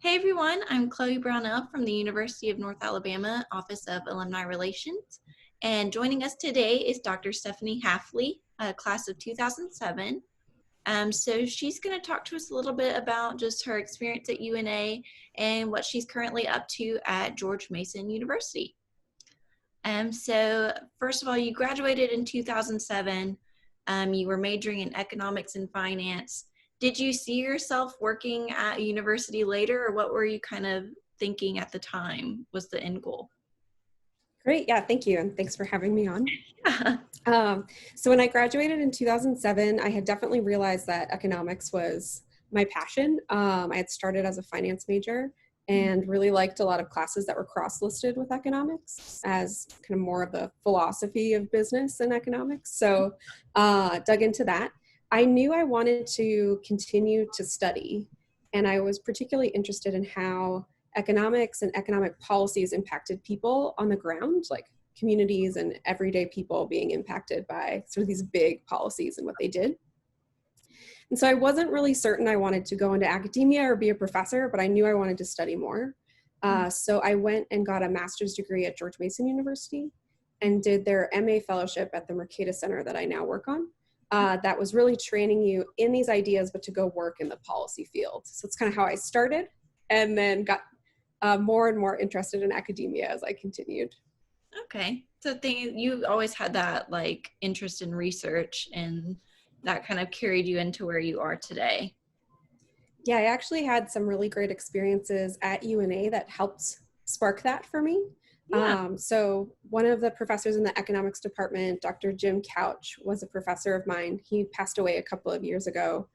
Hey everyone, I'm Chloe Brownell from the University of North Alabama Office of Alumni Relations. And joining us today is Dr. Stefanie Haeffele, class of 2007. So she's going to talk to us a little bit about just her experience at UNA and what she's currently up to at George Mason University. So first of all, you graduated in 2007. You were majoring in economics and finance. Did you see yourself working at a university later, or what were you kind of thinking at the time was the end goal? Great. Yeah, thank you. And thanks for having me on. So when I graduated in 2007, I had definitely realized that economics was my passion. I had started as a finance major and really liked a lot of classes that were cross-listed with economics as kind of more of the philosophy of business and economics. So dug into that. I knew I wanted to continue to study, and I was particularly interested in how economics and economic policies impacted people on the ground, like communities and everyday people being impacted by sort of these big policies and what they did. And so I wasn't really certain I wanted to go into academia or be a professor, but I knew I wanted to study more. So I went and got a master's degree at George Mason University and did their MA fellowship at the Mercatus Center that I now work on. That was really training you in these ideas, but to go work in the policy field. So it's kind of how I started, and then got more and more interested in academia as I continued. Okay. So you always had that like interest in research, and that kind of carried you into where you are today. Yeah, I actually had some really great experiences at UNA that helped spark that for me. Yeah. So one of the professors in the economics department, Dr. Jim Couch, was a professor of mine. He passed away a couple of years ago,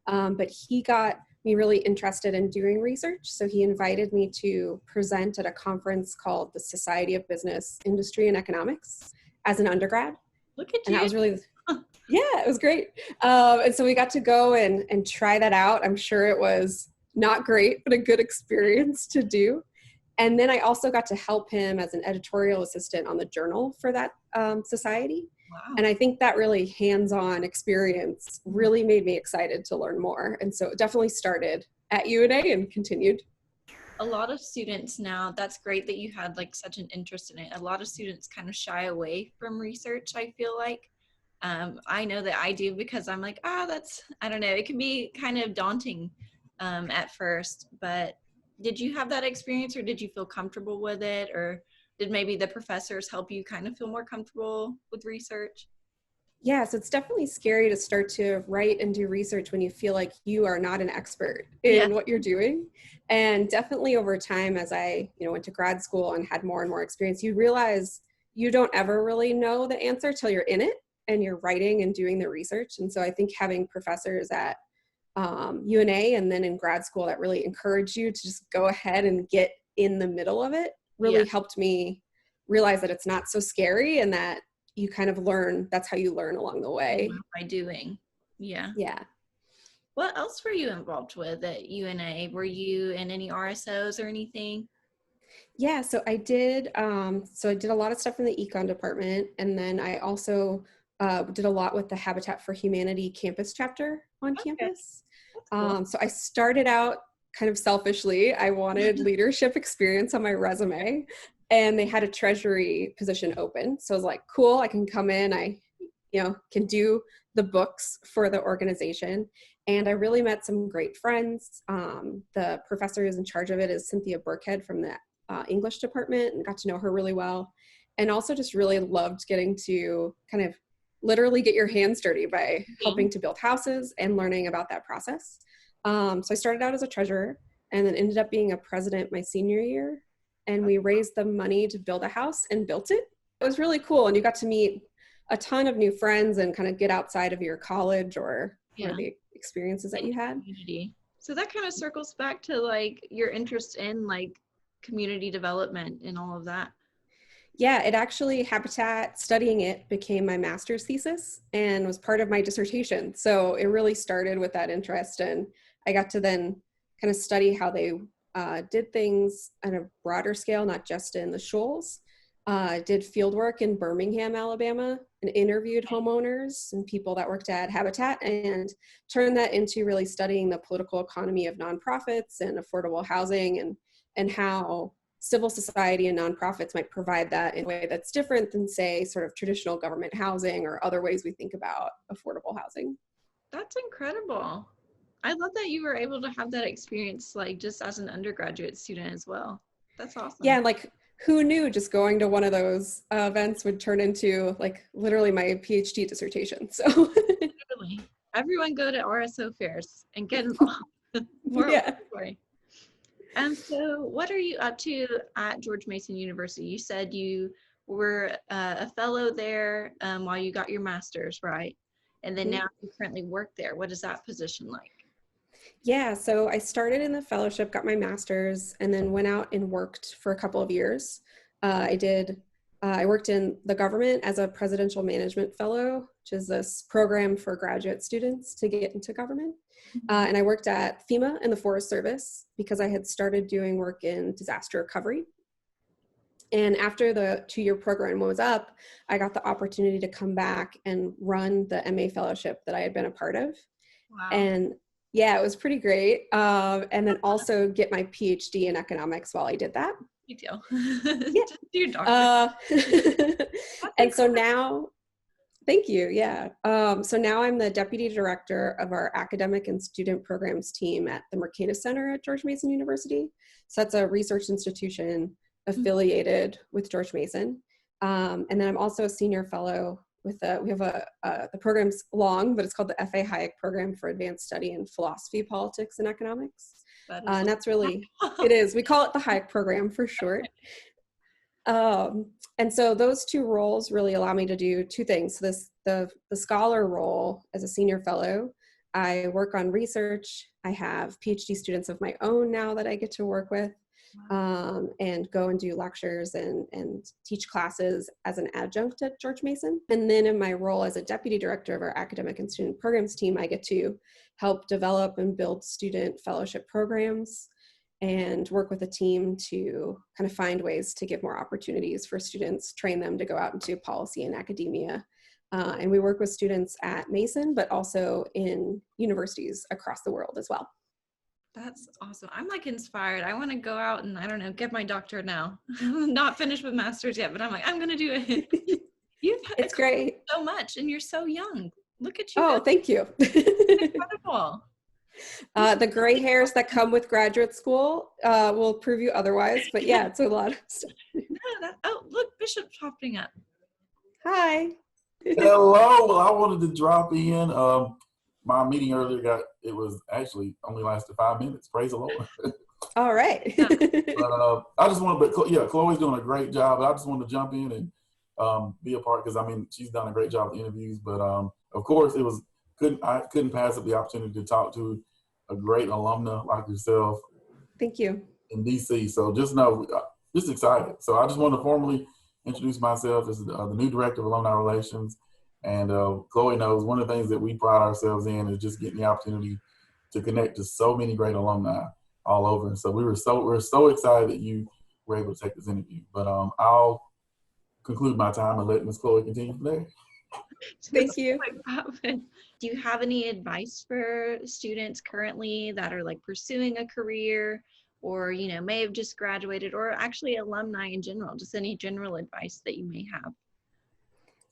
but he got me really interested in doing research. So he invited me to present at a conference called the Society of Business, Industry, and Economics as an undergrad. Look at And you. that was really, yeah, it was great. And so we got to go and try that out. I'm sure it was not great, but a good experience to do. And then I also got to help him as an editorial assistant on the journal for that society. Wow. And I think that really hands-on experience really made me excited to learn more. And so it definitely started at UNA and continued. A lot of students now, that's great that you had like such an interest in it. A lot of students kind of shy away from research, I feel like. I know that I do, because I'm like, I don't know, it can be kind of daunting at first, but did you have that experience, or did you feel comfortable with it, or did maybe the professors help you kind of feel more comfortable with research? Yeah, so it's definitely scary to start to write and do research when you feel like you are not an expert in Yeah. what you're doing. And definitely over time, as I went to grad school and had more and more experience, you realize you don't ever really know the answer till you're in it and you're writing and doing the research. And so I think having professors at UNA and then in grad school that really encourage you to just go ahead and get in the middle of it really helped me realize that it's not so scary, and that you kind of learn, that's how you learn along the way. By doing. Yeah. Yeah. What else were you involved with at UNA? Were you in any RSOs or anything? Yeah, so I did a lot of stuff in the econ department, and then I also did a lot with the Habitat for Humanity campus chapter on Okay. campus. That's cool. So I started out kind of selfishly. I wanted leadership experience on my resume, and they had a treasury position open. So I was like, cool, I can come in, I can do the books for the organization. And I really met some great friends. The professor who's in charge of it is Cynthia Burkhead from the English department, and got to know her really well. And also just really loved getting to kind of literally get your hands dirty by helping to build houses and learning about that process. So I started out as a treasurer and then ended up being a president my senior year. And we raised the money to build a house and built it. It was really cool. And you got to meet a ton of new friends and kind of get outside of your college or the experiences that you had. Community. So that kind of circles back to like your interest in like community development and all of that. Yeah, it actually, Habitat, studying it became my master's thesis and was part of my dissertation. So it really started with that interest, and I got to then kind of study how they did things on a broader scale, not just in the shoals. Did field work in Birmingham, Alabama, and interviewed homeowners and people that worked at Habitat, and turned that into really studying the political economy of nonprofits and affordable housing, and how civil society and nonprofits might provide that in a way that's different than, say, sort of traditional government housing or other ways we think about affordable housing. That's incredible. I love that you were able to have that experience, like just as an undergraduate student as well. That's awesome. Yeah, like who knew just going to one of those events would turn into like literally my PhD dissertation. So Literally. Everyone go to RSO fairs and get involved. More yeah. story. So what are you up to at George Mason University? You said you were a fellow there while you got your master's, right? And then now you currently work there. What is that position like? Yeah, so I started in the fellowship, got my master's, and then went out and worked for a couple of years. I worked in the government as a presidential management fellow, which is this program for graduate students to get into government. And I worked at FEMA and the Forest Service because I had started doing work in disaster recovery. And after the 2-year program was up, I got the opportunity to come back and run the MA fellowship that I had been a part of. Wow. And yeah, it was pretty great. And then also get my PhD in economics while I did that. Big deal. Yeah. Just do your doctorate. And so now, thank you. Yeah. So now I'm the deputy director of our academic and student programs team at the Mercatus Center at George Mason University. So that's a research institution affiliated with George Mason. And then I'm also a senior fellow with we have the program's long, but it's called the F.A. Hayek Program for Advanced Study in Philosophy, Politics, and Economics. And that's really, it is. We call it the Hayek Program for short. And so those two roles really allow me to do two things. So the scholar role as a senior fellow, I work on research. I have PhD students of my own now that I get to work with, and go and do lectures and teach classes as an adjunct at George Mason. And then in my role as a deputy director of our academic and student programs team, I get to help develop and build student fellowship programs and work with a team to kind of find ways to give more opportunities for students, train them to go out into policy and academia. And we work with students at Mason, but also in universities across the world as well. That's awesome. I'm like inspired. I want to go out and, I don't know, get my doctorate now. I'm not finished with master's yet, but I'm like, I'm going to do it. It's great. So much, and you're so young. Look at you. Oh, thank you. Incredible. The gray hairs that come with graduate school will prove you otherwise, but yeah, it's a lot of stuff. Oh, look, Bishop's popping up. Hi. Hello. Well, I wanted to drop in. My meeting earlier it was actually only lasted 5 minutes. Praise the Lord. All right. But I just wanted, yeah, Chloe's doing a great job. But I just wanted to jump in and be a part because I mean she's done a great job with the interviews. But of course I couldn't pass up the opportunity to talk to a great alumna like yourself. Thank you. In DC. So just know, just excited. So I just want to formally introduce myself as the new director of alumni relations. And Chloe knows one of the things that we pride ourselves in is just getting the opportunity to connect to so many great alumni all over. And so we're so excited that you were able to take this interview. But I'll conclude my time and let Ms. Chloe continue from there. Thank you. Do you have any advice for students currently that are like pursuing a career or, you know, may have just graduated, or actually alumni in general, just any general advice that you may have?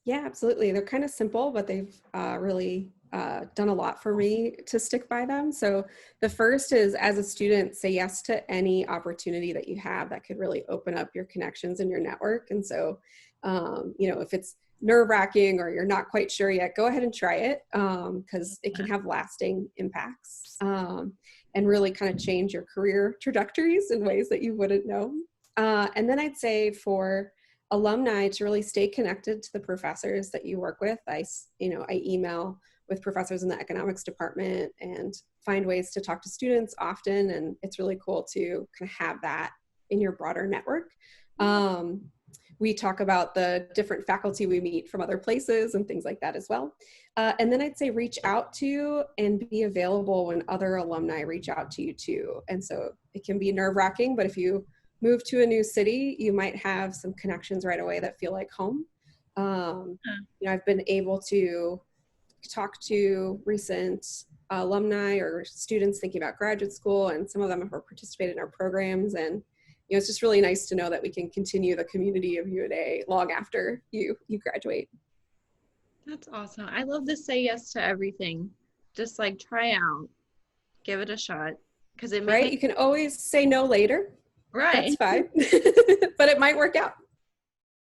Yeah, absolutely. They're kind of simple, but they've really done a lot for me to stick by them. So the first is, as a student, say yes to any opportunity that you have that could really open up your connections and your network. And so, you know, if it's nerve-wracking or you're not quite sure yet, go ahead and try it because it can have lasting impacts and really kind of change your career trajectories in ways that you wouldn't know. And then I'd say for alumni to really stay connected to the professors that you work with. I email with professors in the economics department and find ways to talk to students often. And it's really cool to kind of have that in your broader network. We talk about the different faculty we meet from other places and things like that as well. And then I'd say reach out to and be available when other alumni reach out to you too. And so it can be nerve-wracking, but if you move to a new city, you might have some connections right away that feel like home. I've been able to talk to recent alumni or students thinking about graduate school, and some of them have participated in our programs. And it's just really nice to know that we can continue the community of UNA long after you graduate. That's awesome. I love to say yes to everything. Just like try out, give it a shot, because it may right. You can always say no later. right. That's fine, but it might work out.